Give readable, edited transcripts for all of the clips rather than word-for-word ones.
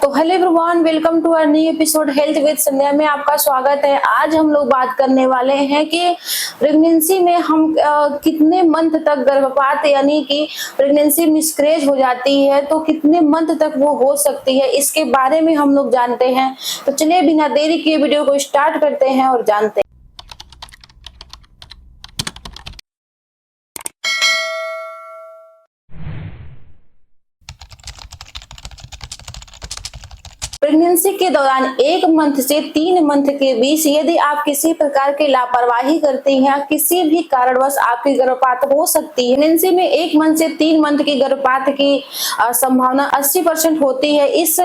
तो hello everyone, welcome to our new episode health with Sandhya में आपका स्वागत है। आज हम लोग बात करने वाले हैं कि प्रेगनेंसी में हम कितने मंथ तक गर्भपात यानी कि प्रेगनेंसी मिसकैरेज हो जाती है तो कितने मंथ तक वो हो सकती है, इसके बारे में हम लोग जानते हैं। तो चलिए बिना देरी किए वीडियो को स्टार्ट करते हैं और जानते हैं। प्रेगनेंसी के दौरान 1 मंथ से 3 मंथ के बीच यदि आप किसी प्रकार की लापरवाही करती हैं, किसी भी कारणवश आपकी गर्भपात हो सकती है। प्रेगनेंसी में 1 मंथ से 3 मंथ की गर्भपात की संभावना 80% होती है। इस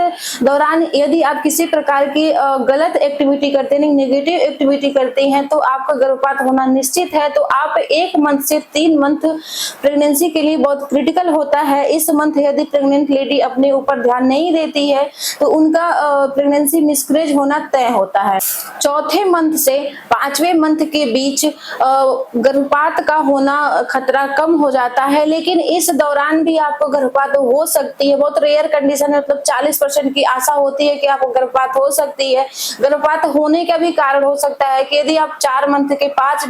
दौरान यदि आप किसी प्रकार की गलत एक्टिविटी करते हैं, नेगेटिव एक्टिविटी करते हैं तो आपका गर्भपात होना निश्चित है। तो आप 1 मंथ से 3 मंथ प्रेगनेंसी के लिए बहुत क्रिटिकल होता है। इस मंथ यदि प्रेग्नेंट लेडी अपने ऊपर ध्यान नहीं देती है तो उनका प्रेगनेंसी मिसकैरेज होना तय होता है। चौथे मंथ से 5वें मंथ के बीच गर्भपात का होना खतरा कम हो जाता है, लेकिन इस दौरान भी आपको गर्भपात हो सकती है। बहुत रेयर कंडीशन है, मतलब 40% की आशा होती है कि आपको गर्भपात हो सकती है। गर्भपात होने का भी कारण हो सकता है कि यदि आप 4 मंथ के 5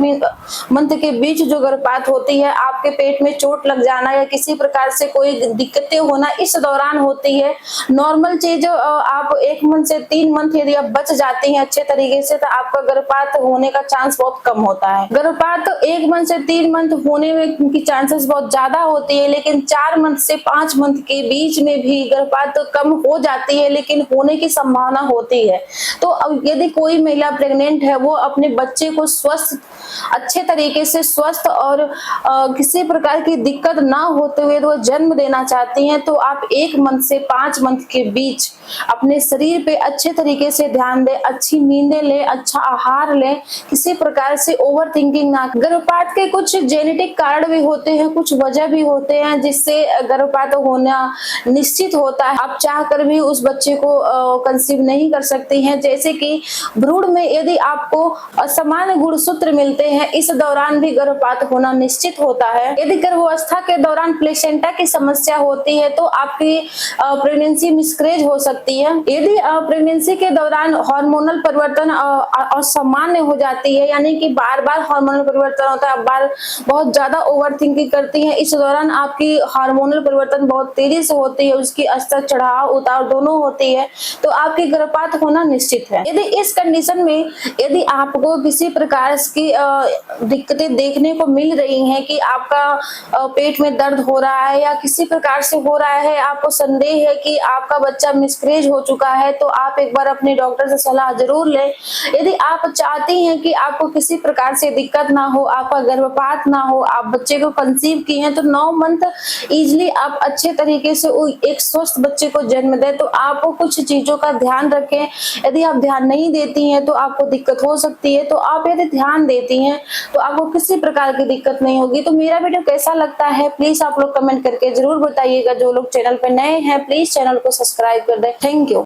मंथ के बीच जो गर्भपात होती है, आपके पेट में चोट लग जाना या किसी प्रकार से कोई दिक्कतें होना इस दौरान होती है। नॉर्मल चीज आप 1 मंथ से 3 मंथ यदि आप बच जाती हैं अच्छे तरीके से तो आपका गर्भपात होने का चांस बहुत कम होता है। गर्भपात 1 मंथ से 3 मंथ होने में की चांसेस बहुत ज्यादा होती है, लेकिन 4 मंथ से 5 मंथ के बीच में भी गर्भपात कम हो जाती है, लेकिन होने की संभावना होती है। तो यदि कोई महिला प्रेग्नेंट है, वो अपने बच्चे को स्वस्थ अच्छे तरीके से स्वस्थ और किसी प्रकार की दिक्कत ना होते हुए वो जन्म देना चाहती हैं, तो आप 1 मंथ से 5 मंथ के बीच अपने शरीर पे अच्छे तरीके से ध्यान दें, अच्छी नींदें लें, अच्छा आहार लें, किसी प्रकार से ओवर थिंकिंग ना। गर्भपात के कुछ जेनेटिक कारण भी होते हैं, कुछ वजह भी होते हैं जिससे गर्भपात होना निश्चित होता है। आप चाहकर भी उस बच्चे को कंसीव नहीं कर सकती हैं। जैसे कि भ्रूण में यदि आपको असमान गुणसूत्र मिलते हैं, इस दौरान भी गर्भपात होना निश्चित होता है। यदि गर्भावस्था के दौरान प्लेसेंटा की समस्या होती है तो आपकी प्रेगनेंसी मिसकैरेज हो सकती है। यदि प्रेगनेंसी के दौरान हार्मोनल परिवर्तन असामान्य हो जाती है, यानी कि बार-बार हार्मोनल परिवर्तन होता है, बार बहुत ज्यादा ओवर थिंकिंग करती है, इस दौरान आपकी हार्मोनल परिवर्तन बहुत तेजी से होती है, उसकी स्तर चढ़ाव उतार दोनों होती है, तो आपकी गर्भपात होना निश्चित है। यदि इस कंडीशन में यदि आपको किसी प्रकार की दिक्कतें देखने को मिल रही हैं कि आपका पेट में दर्द हो रहा है या किसी प्रकार से हो रहा है, आपको संदेह है कि आपका बच्चा मिसकैरेज हो चुका है, तो आप एक बार अपने डॉक्टर से सलाह जरूर लें। यदि आप चाहती हैं कि आपको किसी प्रकार से दिक्कत ना हो, आपका गर्भपात ना हो, आप बच्चे को कंसीव की हैं, तो 9 मंथ इजीली आप अच्छे तरीके से एक स्वस्थ बच्चे को जन्म दें। तो आपको कुछ चीजों का ध्यान रखें। यदि आप ध्यान नहीं देती हैं तो आपको दिक्कत हो सकती है, तो आप यदि ध्यान देती हैं तो आपको किसी प्रकार की दिक्कत नहीं होगी। तो मेरा वीडियो कैसा लगता है प्लीज आप लोग कमेंट करके जरूर बताइएगा। जो लोग चैनल पर नए हैं प्लीज चैनल को सब्सक्राइब कर दें। Thank you.